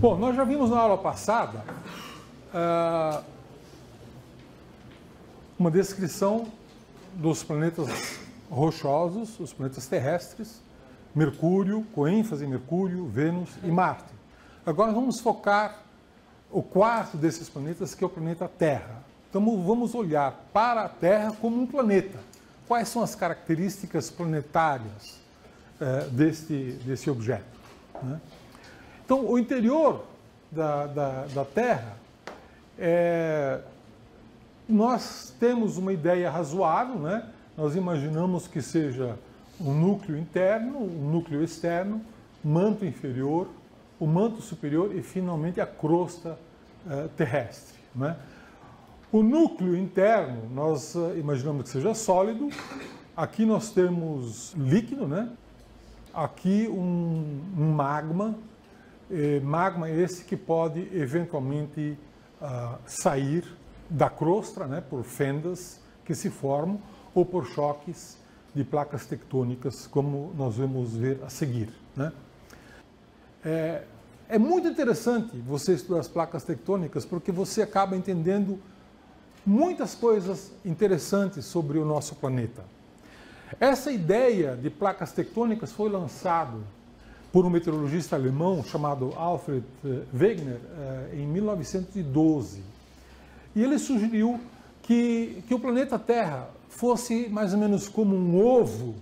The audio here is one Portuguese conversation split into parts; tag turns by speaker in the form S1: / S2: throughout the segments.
S1: Bom, nós já vimos na aula passada uma descrição dos planetas rochosos, os planetas terrestres, Mercúrio, com ênfase em Mercúrio, Vênus e Marte. Agora vamos focar o quarto desses planetas, que é o planeta Terra. Então vamos olhar para a Terra como um planeta. Quais são as características planetárias desse objeto, né? Então, o interior da Terra, nós temos uma ideia razoável, né? Nós imaginamos que seja um núcleo interno, um núcleo externo, manto inferior, o manto superior e, finalmente, a crosta terrestre, né? O núcleo interno, nós imaginamos que seja sólido. Aqui nós temos líquido, né? Aqui um magma. Magma esse que pode, eventualmente, sair da crosta, né? Por fendas que se formam ou por choques de placas tectônicas, como nós vamos ver a seguir, né? É muito interessante você estudar as placas tectônicas, porque você acaba entendendo muitas coisas interessantes sobre o nosso planeta. Essa ideia de placas tectônicas foi lançada por um meteorologista alemão chamado Alfred Wegener em 1912. E ele sugeriu que o planeta Terra fosse mais ou menos como um ovo,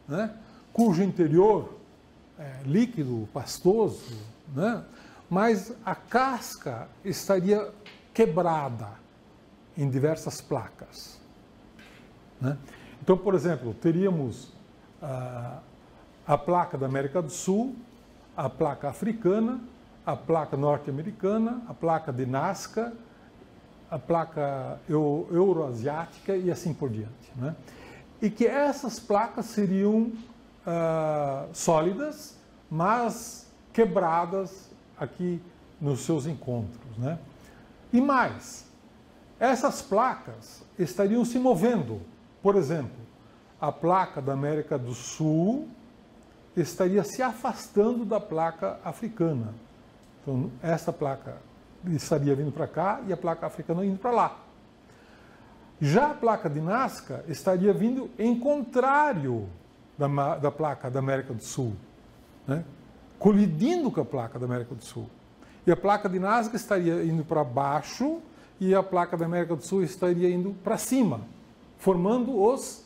S1: né, cujo interior é líquido, pastoso, né, mas a casca estaria quebrada em diversas placas, né? Então, por exemplo, teríamos a placa da América do Sul, a placa africana, a placa norte-americana, a placa de Nazca, a placa euroasiática e assim por diante, né? E que essas placas seriam sólidas, mas quebradas aqui nos seus encontros, né? E mais, essas placas estariam se movendo. Por exemplo, a placa da América do Sul estaria se afastando da placa africana. Então, essa placa estaria vindo para cá e a placa africana indo para lá. Já a placa de Nazca estaria vindo em contrário da placa da América do Sul, né? Colidindo com a placa da América do Sul. E a placa de Nazca estaria indo para baixo e a placa da América do Sul estaria indo para cima, formando os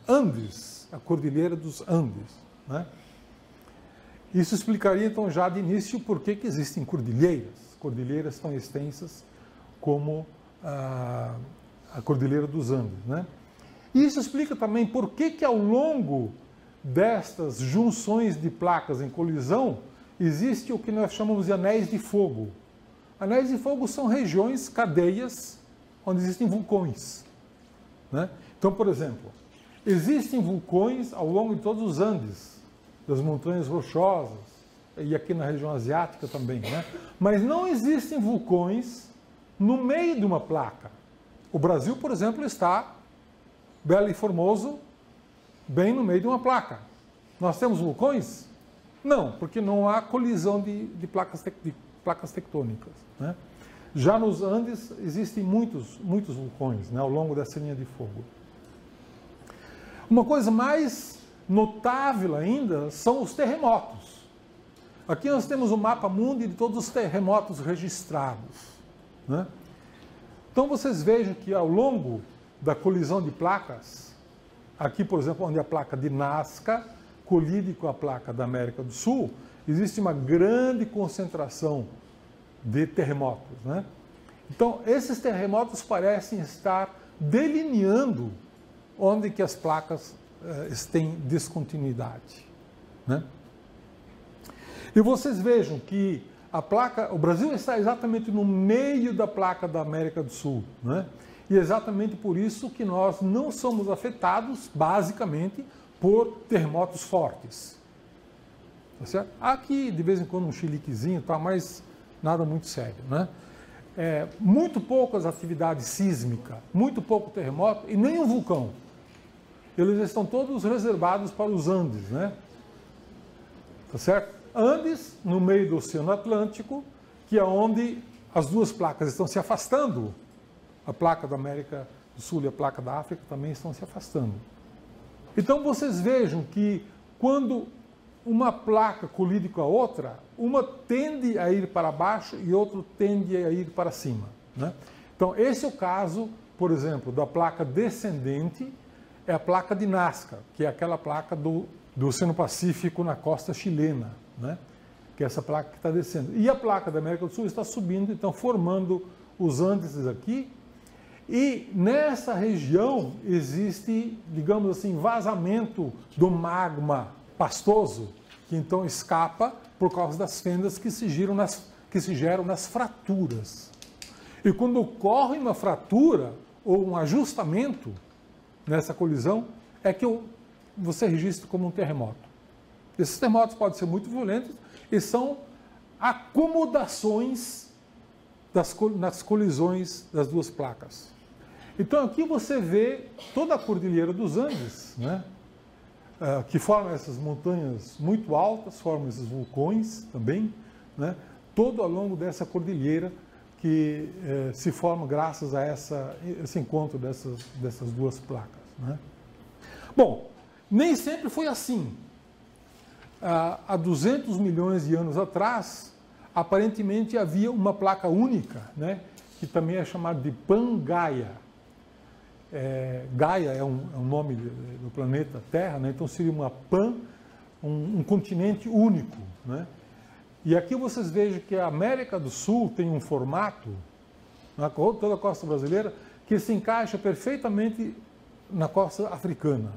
S1: Andes, a Cordilheira dos Andes, né? Isso explicaria, então, já de início, por que existem cordilheiras tão extensas como a Cordilheira dos Andes, né? E isso explica também por que ao longo destas junções de placas em colisão, existe o que nós chamamos de anéis de fogo. Anéis de fogo são regiões, cadeias, onde existem vulcões, né? Então, por exemplo, existem vulcões ao longo de todos os Andes, das montanhas rochosas, e aqui na região asiática também, né? Mas não existem vulcões no meio de uma placa. O Brasil, por exemplo, está belo e formoso, bem no meio de uma placa. Nós temos vulcões? Não, porque não há colisão de placas tectônicas, né? Já nos Andes existem muitos vulcões, né, ao longo dessa linha de fogo. Uma coisa mais notável ainda são os terremotos. Aqui nós temos o mapa mundi de todos os terremotos registrados, né? Então vocês vejam que ao longo da colisão de placas, aqui, por exemplo, onde a placa de Nazca colide com a placa da América do Sul, existe uma grande concentração de terremotos, né? Então, esses terremotos parecem estar delineando onde que as placas têm descontinuidade, né? E vocês vejam que o Brasil está exatamente no meio da placa da América do Sul, né? E é exatamente por isso que nós não somos afetados, basicamente, por terremotos fortes. Tá certo? Aqui, de vez em quando, um chiliquezinho, tá, mas nada muito sério, né? Muito poucas atividades sísmicas, muito pouco terremoto e nem um vulcão. Eles estão todos reservados para os Andes, né? Tá certo? Andes, no meio do Oceano Atlântico, que é onde as duas placas estão se afastando. A placa da América do Sul e a placa da África também estão se afastando. Então vocês vejam que quando uma placa colide com a outra, uma tende a ir para baixo e outra tende a ir para cima, né? Então esse é o caso, por exemplo, da placa descendente, é a placa de Nazca, que é aquela placa do Oceano Pacífico na costa chilena, né? Que é essa placa que está descendo. E a placa da América do Sul está subindo, então formando os Andes aqui. E nessa região existe, digamos assim, vazamento do magma pastoso, que então escapa por causa das fendas que se geram nas fraturas. E quando ocorre uma fratura ou um ajustamento nessa colisão, é que você registra como um terremoto. Esses terremotos podem ser muito violentos e são acomodações nas colisões das duas placas. Então aqui você vê toda a Cordilheira dos Andes, né? Que forma essas montanhas muito altas, formam esses vulcões também, né? Todo ao longo dessa cordilheira que se forma graças a esse encontro dessas duas placas, né? Bom, nem sempre foi assim. Há 200 milhões de anos atrás, aparentemente havia uma placa única, né? Que também é chamada de Pangaia. Gaia é um nome do planeta Terra, né? Então seria uma um continente único, né? E aqui vocês vejam que a América do Sul tem um formato, toda a costa brasileira, que se encaixa perfeitamente na costa africana.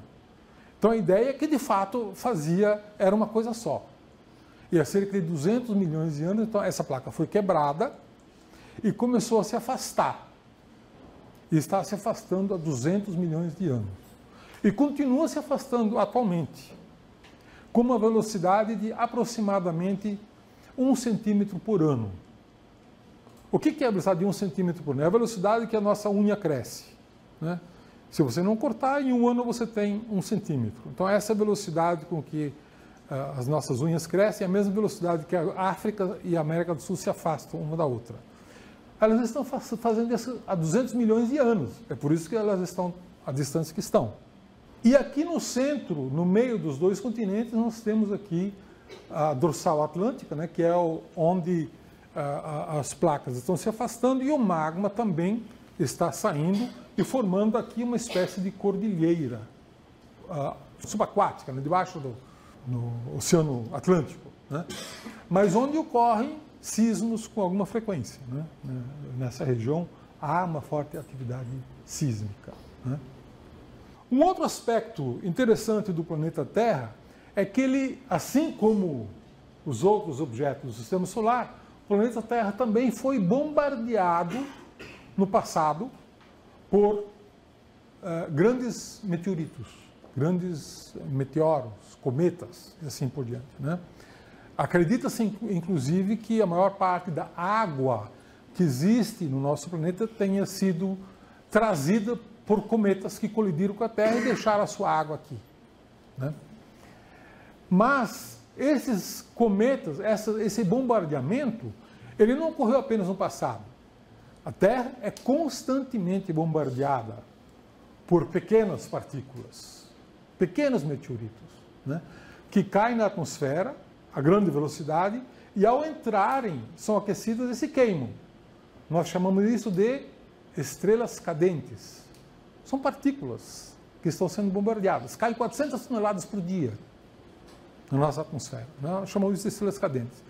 S1: Então a ideia é que de fato era uma coisa só. E há cerca de 200 milhões de anos, então essa placa foi quebrada e começou a se afastar. E está se afastando há 200 milhões de anos. E continua se afastando atualmente, com uma velocidade de aproximadamente 1 centímetro por ano. O que é a velocidade de 1 centímetro por ano? É a velocidade que a nossa unha cresce, né? Se você não cortar, em 1 ano você tem 1 centímetro. Então essa é a velocidade com que as nossas unhas crescem, é a mesma velocidade que a África e a América do Sul se afastam uma da outra. Elas estão fazendo isso há 200 milhões de anos. É por isso que elas estão à distância que estão. E aqui no centro, no meio dos dois continentes, nós temos aqui a dorsal atlântica, né, que é onde as placas estão se afastando e o magma também está saindo e formando aqui uma espécie de cordilheira subaquática, né, debaixo no Oceano Atlântico, né, mas onde ocorrem sismos com alguma frequência, né? Nessa região há uma forte atividade sísmica, né? Um outro aspecto interessante do planeta Terra é que ele, assim como os outros objetos do Sistema Solar, o planeta Terra também foi bombardeado no passado por grandes meteoritos, grandes meteoros, cometas e assim por diante, né? Acredita-se, inclusive, que a maior parte da água que existe no nosso planeta tenha sido trazida por cometas que colidiram com a Terra e deixaram a sua água aqui, né? Mas esses cometas, esse bombardeamento, ele não ocorreu apenas no passado. A Terra é constantemente bombardeada por pequenas partículas, pequenos meteoritos, né, que caem na atmosfera a grande velocidade, e ao entrarem, são aquecidas e se queimam. Nós chamamos isso de estrelas cadentes. São partículas que estão sendo bombardeadas. Caem 400 toneladas por dia na nossa atmosfera. Nós chamamos isso de estrelas cadentes.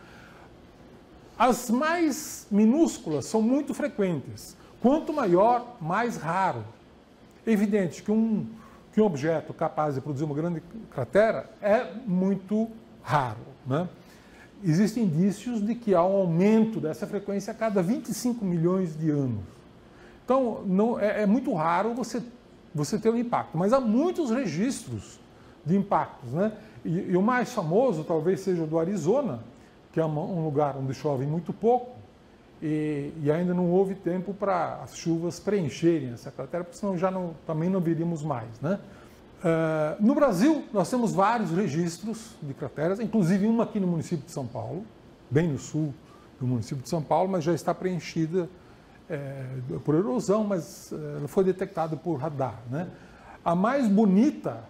S1: As mais minúsculas são muito frequentes. Quanto maior, mais raro. É evidente que um objeto capaz de produzir uma grande cratera é muito raro, né? Existem indícios de que há um aumento dessa frequência a cada 25 milhões de anos. Então, é muito raro você ter um impacto, mas há muitos registros de impactos, né? E o mais famoso talvez seja o do Arizona, que é um lugar onde chove muito pouco, e ainda não houve tempo para as chuvas preencherem essa cratera, porque senão também não veríamos mais, né? No Brasil, nós temos vários registros de crateras, inclusive uma aqui no município de São Paulo, bem no sul do município de São Paulo, mas já está preenchida por erosão, mas ela foi detectada por radar, né? A mais bonita,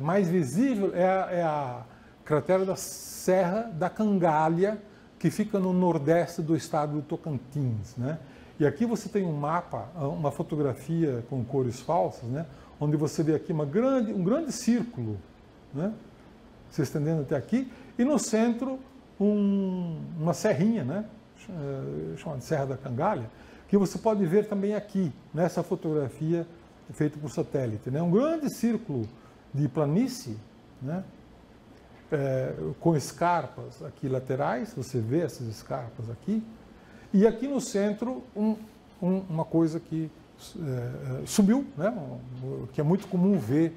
S1: mais visível, é a cratera da Serra da Cangalha, que fica no nordeste do estado do Tocantins, né? E aqui você tem um mapa, uma fotografia com cores falsas, né? Onde você vê aqui um grande círculo, né? Se estendendo até aqui, e no centro uma serrinha, né? Chamada Serra da Cangalha, que você pode ver também aqui, nessa fotografia feita por satélite, né? Um grande círculo de planície, né? Com escarpas aqui laterais, você vê essas escarpas aqui, e aqui no centro uma coisa que subiu, né? Que é muito comum ver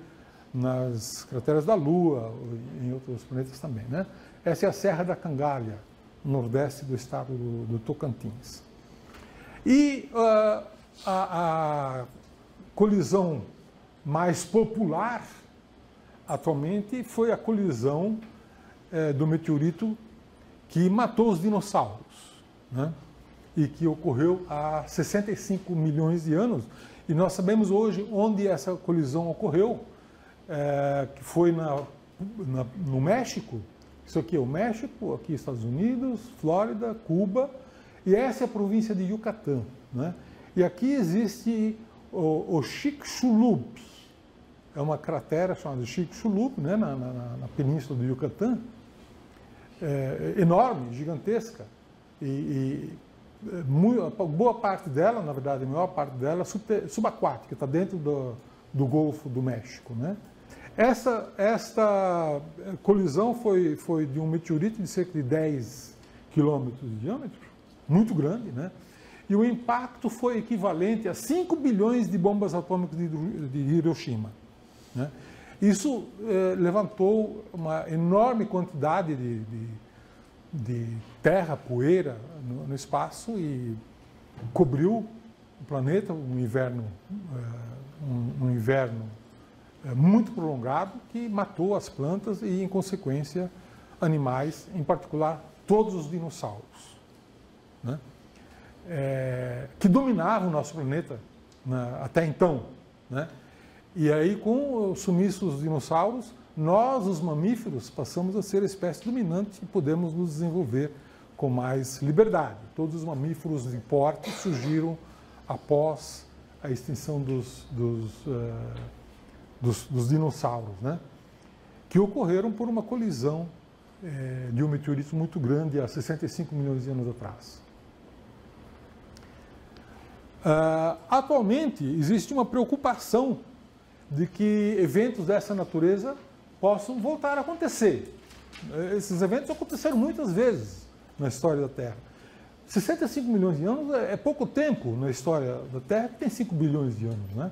S1: nas crateras da Lua e em outros planetas também, né? Essa é a Serra da Cangalha, no nordeste do estado do Tocantins. E a colisão mais popular atualmente foi a colisão do meteorito que matou os dinossauros, né? E que ocorreu há 65 milhões de anos. E nós sabemos hoje onde essa colisão ocorreu, que foi no México. Isso aqui é o México, aqui Estados Unidos, Flórida, Cuba, e essa é a província de Yucatán, né? E aqui existe o Chicxulub, é uma cratera chamada Chicxulub, né? na península do Yucatán, enorme, gigantesca, boa parte dela, na verdade, a maior parte dela é subaquática, está dentro do Golfo do México, né? Esta colisão foi de um meteorito de cerca de 10 quilômetros de diâmetro, muito grande, né? E o impacto foi equivalente a 5 bilhões de bombas atômicas de Hiroshima, né? Isso levantou uma enorme quantidade de terra, poeira no espaço e cobriu o planeta, um inverno muito prolongado que matou as plantas e, em consequência, animais, em particular todos os dinossauros, né? Que dominavam o nosso planeta, né, até então, né? E aí, com o sumiço dos dinossauros, nós, os mamíferos, passamos a ser a espécie dominante e podemos nos desenvolver com mais liberdade. Todos os mamíferos de porte surgiram após a extinção dos dinossauros, né? Que ocorreram por uma colisão de um meteorito muito grande há 65 milhões de anos atrás. Atualmente, existe uma preocupação de que eventos dessa natureza possam voltar a acontecer. Esses eventos aconteceram muitas vezes na história da Terra. 65 milhões de anos é pouco tempo na história da Terra, que tem 5 bilhões de anos, né?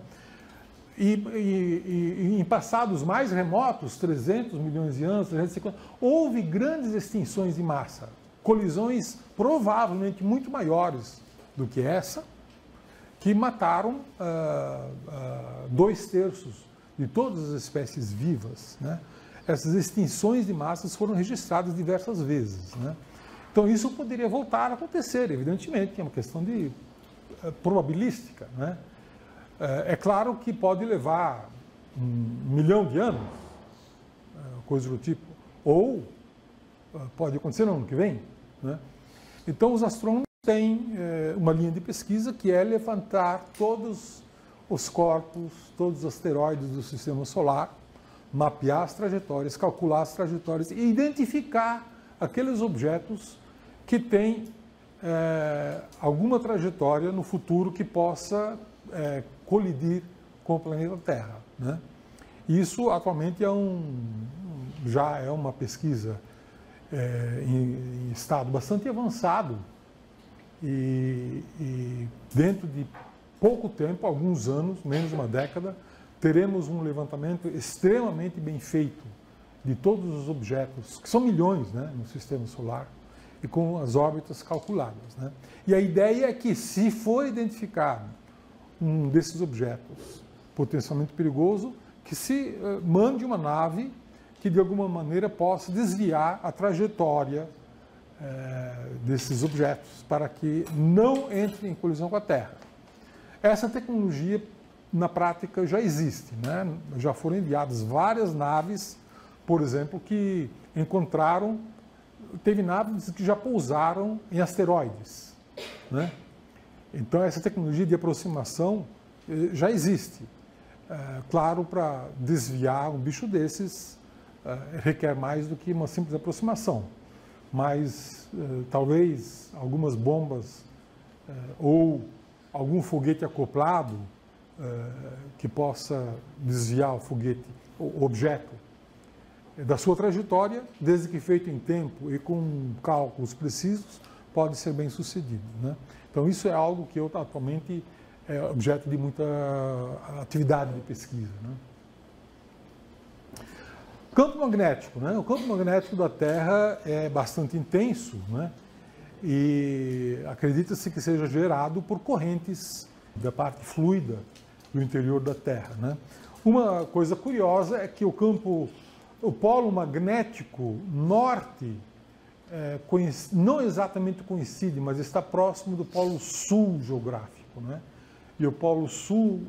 S1: E em passados mais remotos, 300 milhões de anos, 350, houve grandes extinções de massa, colisões provavelmente muito maiores do que essa, que mataram 2/3 de todas as espécies vivas, né? Essas extinções de massas foram registradas diversas vezes, né? Então isso poderia voltar a acontecer, evidentemente, que é uma questão de probabilística, né? É claro que pode levar 1 milhão de anos, coisa do tipo, ou pode acontecer no ano que vem, né? Então os astrônomos têm uma linha de pesquisa que é levantar todos os corpos, todos os asteroides do sistema solar, mapear as trajetórias, calcular as trajetórias e identificar aqueles objetos que têm alguma trajetória no futuro que possa colidir com o planeta Terra, né? Isso atualmente já é uma pesquisa em estado bastante avançado e dentro de pouco tempo, alguns anos, menos de uma década, teremos um levantamento extremamente bem feito de todos os objetos, que são milhões, né, no sistema solar, e com as órbitas calculadas, né? E a ideia é que, se for identificado um desses objetos potencialmente perigoso, que se mande uma nave que de alguma maneira possa desviar a trajetória desses objetos para que não entrem em colisão com a Terra. Essa tecnologia na prática já existe, né? Já foram enviadas várias naves, por exemplo, que encontraram, teve naves que já pousaram em asteroides, né? Então essa tecnologia de aproximação já existe. Claro, para desviar um bicho desses requer mais do que uma simples aproximação, mas talvez algumas bombas ou algum foguete acoplado que possa desviar o foguete, o objeto, da sua trajetória, desde que feito em tempo e com cálculos precisos, pode ser bem sucedido, né? Então isso é algo que eu atualmente é objeto de muita atividade de pesquisa, né? Campo magnético, né? O campo magnético da Terra é bastante intenso, né? E acredita-se que seja gerado por correntes da parte fluida do interior da Terra, né? Uma coisa curiosa é que o polo magnético norte não exatamente coincide, mas está próximo do polo sul geográfico, né? E o polo sul,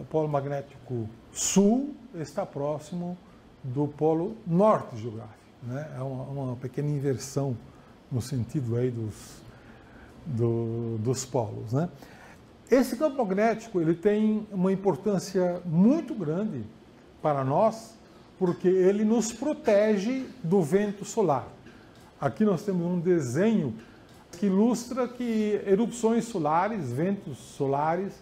S1: o polo magnético sul está próximo do polo norte geográfico, né? É uma pequena inversão no sentido aí dos polos, né? Esse campo magnético ele tem uma importância muito grande para nós, porque ele nos protege do vento solar. Aqui nós temos um desenho que ilustra que erupções solares, ventos solares,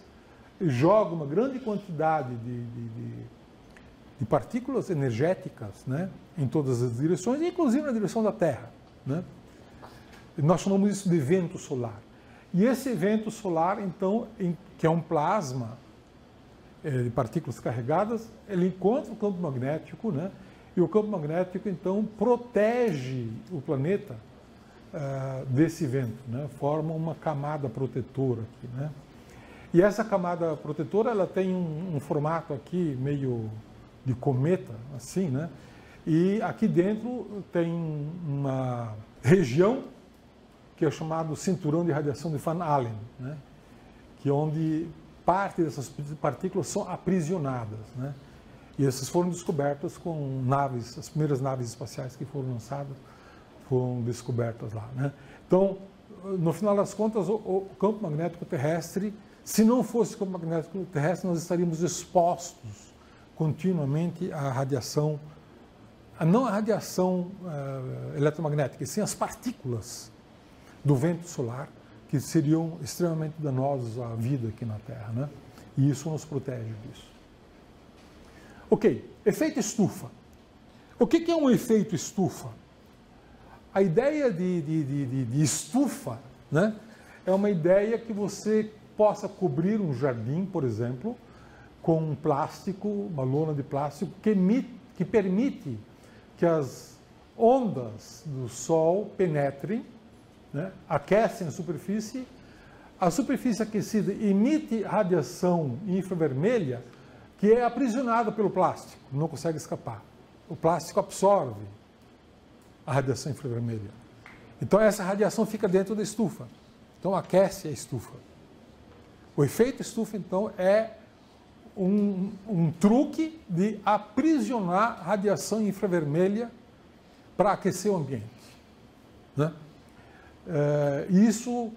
S1: jogam uma grande quantidade de partículas energéticas, né, em todas as direções, inclusive na direção da Terra, né? Nós chamamos isso de vento solar. E esse vento solar, então, que é um plasma de partículas carregadas, ele encontra o campo magnético, né? E o campo magnético, então, protege o planeta desse vento, né? Forma uma camada protetora aqui, né? E essa camada protetora, ela tem um formato aqui meio de cometa, assim, né? E aqui dentro tem uma região que é chamado cinturão de radiação de Van Allen, né? Que é onde parte dessas partículas são aprisionadas, né? E essas foram descobertas com naves, as primeiras naves espaciais que foram lançadas foram descobertas lá, né? Então, no final das contas, o campo magnético terrestre, se não fosse o campo magnético terrestre, nós estaríamos expostos continuamente à radiação, não a radiação eletromagnética, e sim as partículas do vento solar, que seriam extremamente danosos à vida aqui na Terra, né? E isso nos protege disso. Ok, efeito estufa. O que é um efeito estufa? A ideia de estufa, né, é uma ideia que você possa cobrir um jardim, por exemplo, com um plástico, uma lona de plástico, que permite que as ondas do Sol penetrem, né, aquecem a superfície aquecida emite radiação infravermelha que é aprisionada pelo plástico, não consegue escapar. O plástico absorve a radiação infravermelha. Então essa radiação fica dentro da estufa, então aquece a estufa. O efeito estufa, então, é um truque de aprisionar radiação infravermelha para aquecer o ambiente, né? Isso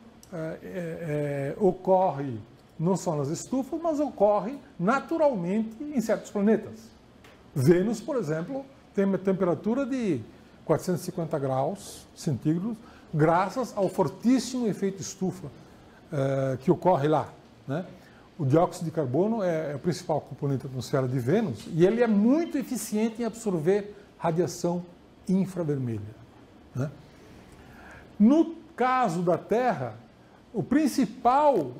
S1: ocorre não só nas estufas, mas ocorre naturalmente em certos planetas. Vênus, por exemplo, tem uma temperatura de 450 graus centígrados, graças ao fortíssimo efeito estufa que ocorre lá, né? O dióxido de carbono é o principal componente da atmosfera de Vênus e ele é muito eficiente em absorver radiação infravermelha, né? No caso da Terra, o principal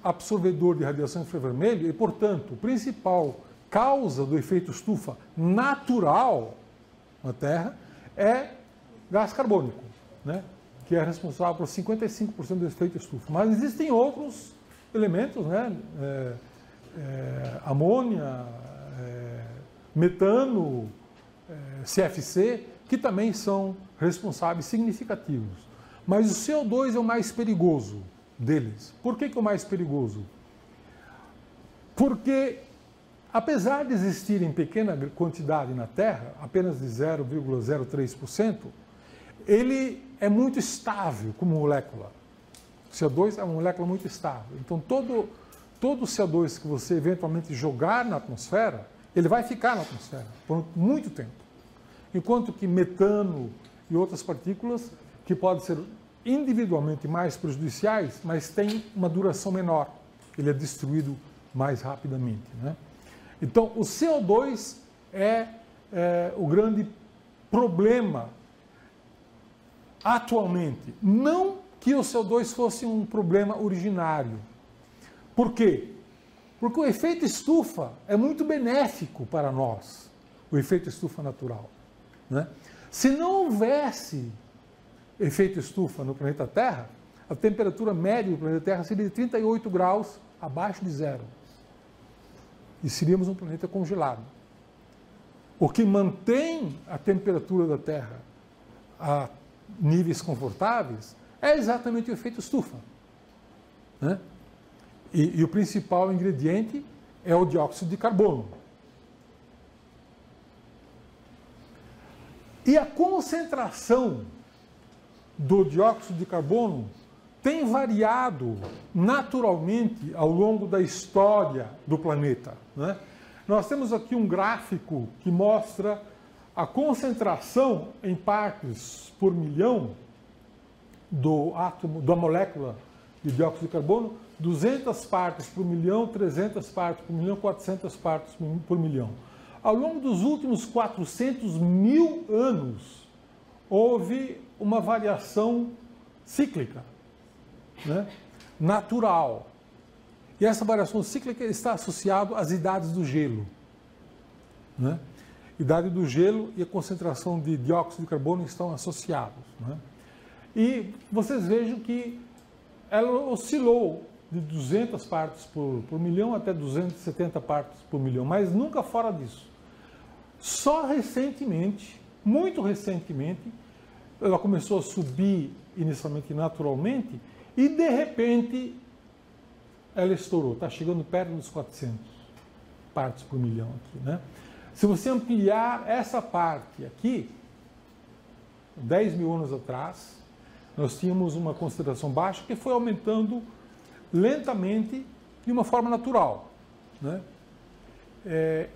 S1: absorvedor de radiação infravermelha e, portanto, a principal causa do efeito estufa natural na Terra é gás carbônico, né? Que é responsável por 55% do efeito estufa. Mas existem outros elementos, né? Amônia, metano, CFC, que também são responsáveis significativos. Mas o CO2 é o mais perigoso deles. Por que é o mais perigoso? Porque, apesar de existir em pequena quantidade na Terra, apenas de 0,03%, ele é muito estável como molécula. O CO2 é uma molécula muito estável. Então, todo o CO2 que você eventualmente jogar na atmosfera, ele vai ficar na atmosfera por muito tempo. Enquanto que metano e outras partículas, que podem ser individualmente mais prejudiciais, mas têm uma duração menor. Ele é destruído mais rapidamente, né? Então, o CO2 é o grande problema atualmente. Não que o CO2 fosse um problema originário. Por quê? Porque o efeito estufa é muito benéfico para nós, o efeito estufa natural, né? Se não houvesse efeito estufa no planeta Terra, a temperatura média do planeta Terra seria de 38 graus abaixo de zero. E seríamos um planeta congelado. O que mantém a temperatura da Terra a níveis confortáveis é exatamente o efeito estufa, né? E o principal ingrediente é o dióxido de carbono. E a concentração do dióxido de carbono tem variado naturalmente ao longo da história do planeta, né? Nós temos aqui um gráfico que mostra a concentração em partes por milhão do átomo, da molécula de dióxido de carbono, 200 partes por milhão, 300 partes por milhão, 400 partes por milhão. Ao longo dos últimos 400.000 anos, houve uma variação cíclica, né? Natural. E essa variação cíclica está associada às idades do gelo, né? Idade do gelo e a concentração de dióxido de carbono estão associados, né? E vocês vejam que ela oscilou de 200 partes por milhão até 270 partes por milhão, mas nunca fora disso. Só recentemente, muito recentemente, ela começou a subir inicialmente naturalmente e, de repente, ela estourou. Está chegando perto dos 400 partes por milhão aqui, né? Se você ampliar essa parte aqui, 10.000 anos atrás, nós tínhamos uma concentração baixa que foi aumentando lentamente de uma forma natural, né?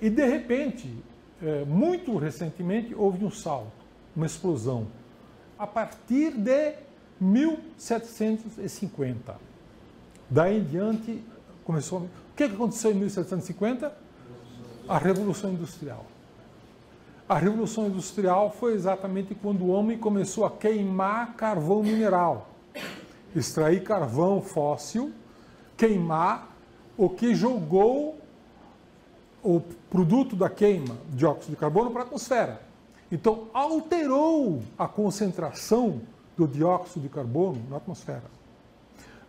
S1: E, de repente, muito recentemente, houve um salto, uma explosão, a partir de 1750. Daí em diante, começou... O que aconteceu em 1750? A Revolução Industrial. A Revolução Industrial foi exatamente quando o homem começou a queimar carvão mineral, extrair carvão fóssil, queimar, o que jogou o produto da queima, dióxido de carbono, para a atmosfera. Então, alterou a concentração do dióxido de carbono na atmosfera.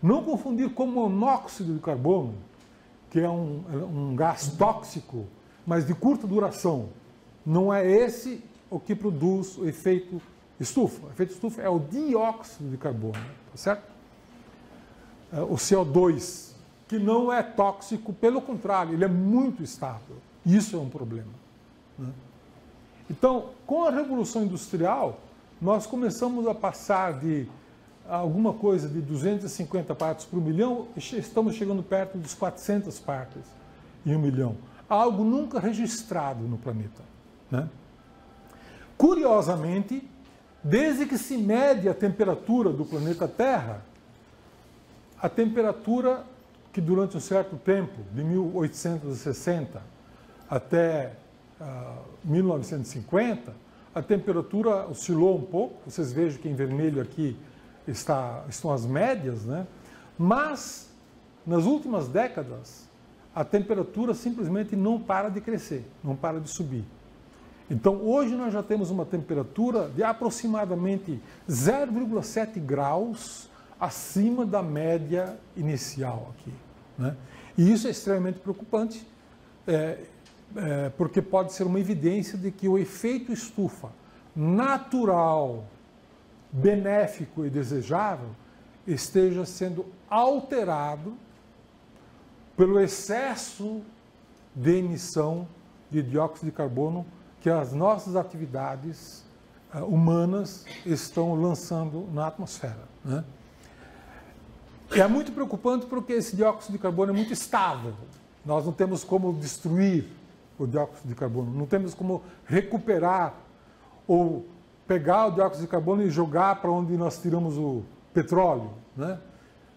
S1: Não confundir com monóxido de carbono, que é um gás tóxico, mas de curta duração. Não é esse o que produz o efeito estufa. O efeito estufa é o dióxido de carbono, tá certo? O CO2, que não é tóxico, pelo contrário, ele é muito estável. Isso é um problema, né? Então, com a Revolução Industrial, nós começamos a passar de alguma coisa de 250 partes por milhão, estamos chegando perto dos 400 partes em 1 milhão. Algo nunca registrado no planeta, né? Curiosamente, desde que se mede a temperatura do planeta Terra, a temperatura que durante um certo tempo, de 1860 até 1950, a temperatura oscilou um pouco. Vocês vejam que em vermelho aqui estão as médias, né? Mas, nas últimas décadas, a temperatura simplesmente não para de crescer, não para de subir. Então, hoje nós já temos uma temperatura de aproximadamente 0,7 graus acima da média inicial aqui, né? E isso é extremamente preocupante. porque pode ser uma evidência de que o efeito estufa natural, benéfico e desejável esteja sendo alterado pelo excesso de emissão de dióxido de carbono que as nossas atividades humanas estão lançando na atmosfera, né? É muito preocupante porque esse dióxido de carbono é muito estável. Nós não temos como destruir o dióxido de carbono, não temos como recuperar ou pegar o dióxido de carbono e jogar para onde nós tiramos o petróleo, né?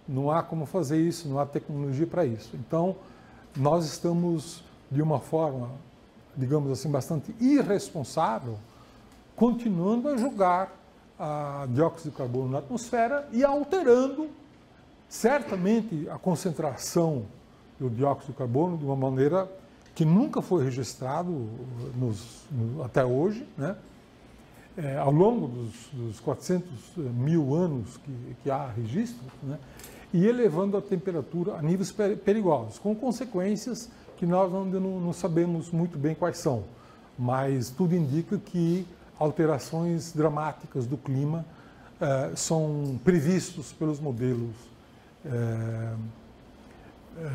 S1: Não há como fazer isso, não há tecnologia para isso. Então, nós estamos, de uma forma, digamos assim, bastante irresponsável, continuando a jogar dióxido de carbono na atmosfera e alterando, certamente, a concentração do dióxido de carbono de uma maneira que nunca foi registrado até hoje, né? Ao longo dos 400 mil anos que há registro, né? E elevando a temperatura a níveis perigosos, com consequências que nós não sabemos muito bem quais são, mas tudo indica que alterações dramáticas do clima são previstos pelos modelos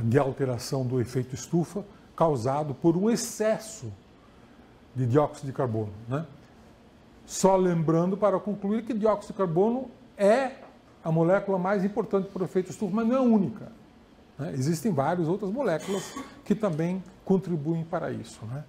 S1: de alteração do efeito estufa causado por um excesso de dióxido de carbono, né? Só lembrando, para concluir, que dióxido de carbono é a molécula mais importante para o efeito estufa, mas não é a única, né? Existem várias outras moléculas que também contribuem para isso, né?